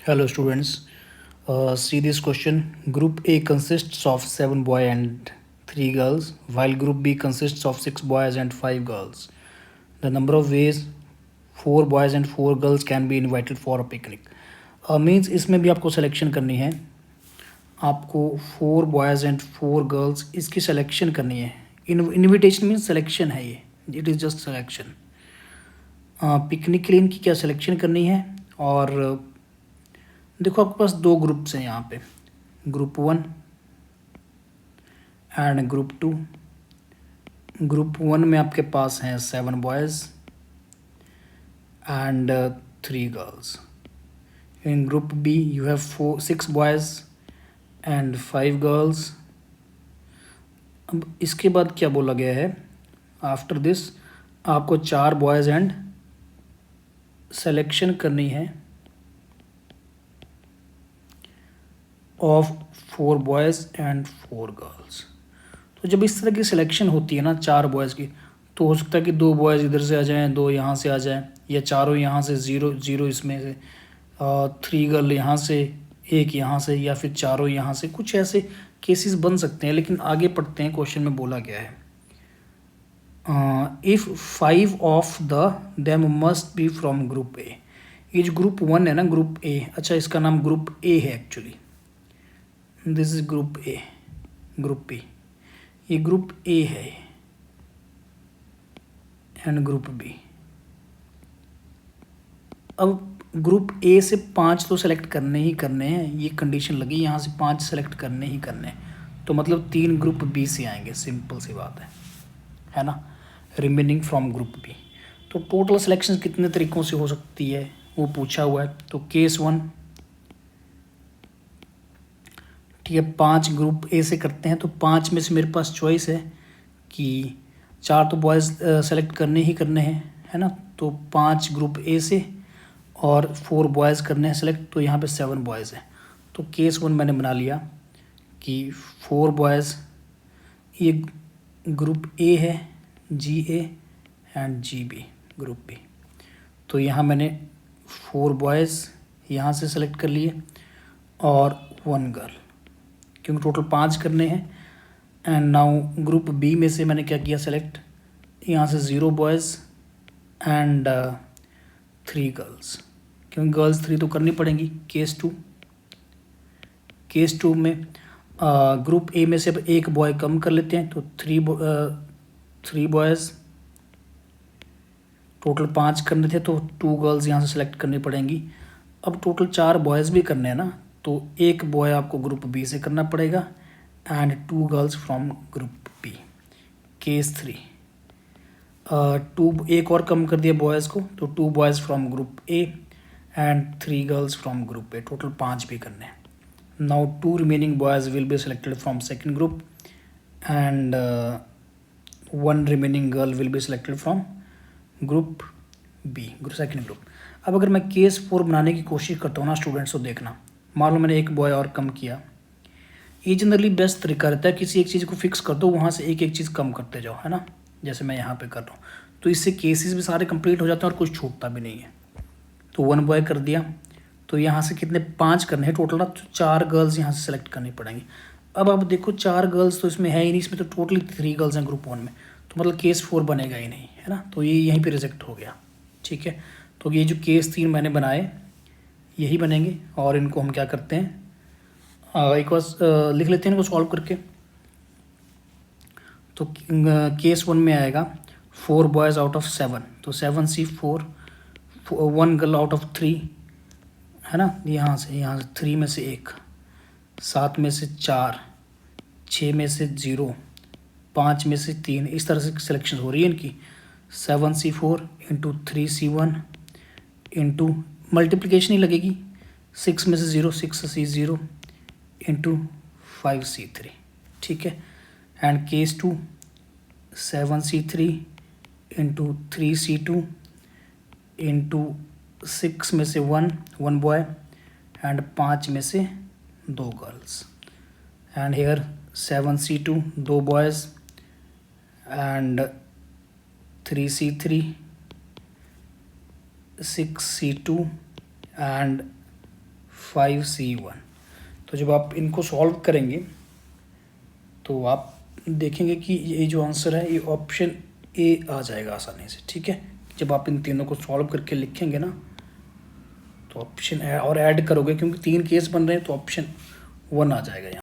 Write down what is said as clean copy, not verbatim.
Hello students, see this question. Group A consists of 7 boys and 3 girls, while Group B consists of 6 boys and 5 girls. The number of ways 4 boys and 4 girls can be invited for a picnic. Means इसमें भी आपको selection करनी है. आपको 4 boys and 4 girls इसकी selection करनी है. Invitation means selection है ये. It is just selection. Picnic के लिए इनकी क्या सिलेक्शन करनी है. और देखो आपके पास 2 ग्रुप्स हैं यहाँ पे, ग्रुप 1 एंड ग्रुप 2. ग्रुप 1 में आपके पास हैं 7 boys and 3 girls. In group B you have 6 boys and 5 girls. अब इसके बाद क्या बोला गया है, आफ्टर दिस आपको 4 बॉयज़ एंड सेलेक्शन करनी है ऑफ 4 बॉयज़ एंड 4 गर्ल्स. तो जब इस तरह की सिलेक्शन होती है ना 4 बॉयज़ की, तो हो सकता है कि 2 बॉयज़ इधर से आ जाएं, 2 यहाँ से आ जाएं, या चारों यहाँ से, 0 इसमें से, 3 गर्ल यहाँ से, 1 यहाँ से, या फिर चारों यहाँ से. कुछ ऐसे केसेस बन सकते हैं. लेकिन आगे पढ़ते हैं, क्वेश्चन में बोला गया है if 5 of them must be from group ए. ये जो ग्रुप 1 है ना, ग्रुप ए, अच्छा इसका नाम ग्रुप ए है actually. This is group A, group B. ये ग्रुप ए है एंड ग्रुप बी. अब ग्रुप ए से 5 तो सेलेक्ट करने ही करने हैं, ये कंडीशन लगी, यहाँ से 5 सेलेक्ट करने ही करने हैं. तो मतलब 3 ग्रुप बी से आएंगे, सिंपल सी बात है ना. Remaining from group B. तो टोटल सिलेक्शन कितने तरीक़ों से हो सकती है वो पूछा हुआ है. तो केस 1, ठीक है, 5 ग्रुप ए से करते हैं. तो 5 में से मेरे पास चॉइस है कि 4 तो बॉयज़ सेलेक्ट करने ही करने हैं, है ना. तो 5 ग्रुप ए से और 4 बॉयज़ करने हैं सेलेक्ट. तो यहाँ पे 7 बॉयज़ हैं. तो केस 1 मैंने बना लिया कि 4 बॉयज़, ये ग्रुप ए है, G A and G B, group B. तो यहाँ मैंने 4 बॉयज़ यहाँ से सेलेक्ट कर लिए और 1 गर्ल, क्योंकि टोटल 5 करने हैं. एंड नाउ ग्रुप बी में से मैंने क्या किया सेलेक्ट, यहाँ से 0 बॉयज़ एंड 3 गर्ल्स, क्योंकि गर्ल्स 3 तो करनी पड़ेंगी. केस 2 में ग्रुप ए में से अब 1 बॉय कम कर लेते हैं. तो 3 बॉयज़, टोटल 5 करने थे, तो 2 गर्ल्स यहाँ से सेलेक्ट करनी पड़ेंगी. अब टोटल 4 बॉयज़ भी करने हैं ना, तो 1 बॉय आपको ग्रुप बी से करना पड़ेगा and 2 girls from group B. Case 3, 2 एक और कम कर दिया बॉयज़ को, तो 2 boys from group A and 3 girls from group A. Total 5 भी करने हैं. Now 2 remaining boys will be selected from second group and 1 remaining girl will be selected from group B, second group. अब अगर मैं case 4 बनाने की कोशिश करता हूँ ना स्टूडेंट्स, तो देखना, मान लो मैंने 1 बॉय और कम किया. ये जनरली बेस्ट तरीका रहता है, किसी एक चीज़ को फिक्स कर दो, वहाँ से एक एक चीज़ कम करते जाओ, है ना. जैसे मैं यहाँ पे कर रहा हूँ, तो इससे केसेस भी सारे कंप्लीट हो जाते हैं और कुछ छूटता भी नहीं है. तो 1 बॉय कर दिया. तो यहाँ से कितने, 5 करने हैं टोटल ना. तो 4 गर्ल्स यहाँ से सेलेक्ट करनी पड़ेंगी. अब आप देखो 4 गर्ल्स तो इसमें है ही नहीं, इसमें तो टोटली 3 गर्ल्स हैं ग्रुप 1 में. तो मतलब केस 4 बनेगा ही नहीं, है ना. तो ये यहीं पे रिजेक्ट हो गया. ठीक है, तो ये जो केस 3 मैंने बनाए यही बनेंगे. और इनको हम क्या करते हैं, एक बार लिख लेते हैं इनको सॉल्व करके. तो केस 1 में आएगा 4 बॉयज़ आउट ऑफ 7, तो 7 सी 4, 1 गर्ल आउट ऑफ 3, है ना. यहाँ से 3 में से 1, 7 में से 4, 6 में से 0, 5 में से 3. इस तरह से सिलेक्शन हो रही है इनकी. 7C4 into 3C1 into multiplication ही लगेगी, 6 में से 0, 6C0 इंटू 5C3. ठीक है. And case 2 7C3 into 3C2 into 6 में से 1 बॉय एंड 5 में से 2 girls. And here 7C2 2 boys and 3C3 6C2 and 5C1। तो जब आप इनको सॉल्व करेंगे तो आप देखेंगे कि ये जो आंसर है ये ऑप्शन ए आ जाएगा आसानी से, ठीक है। जब आप इन तीनों को सॉल्व करके लिखेंगे ना तो ऑप्शन और ऐड करोगे, क्योंकि 3 केस बन रहे हैं तो ऑप्शन 1 आ जाएगा यहाँ।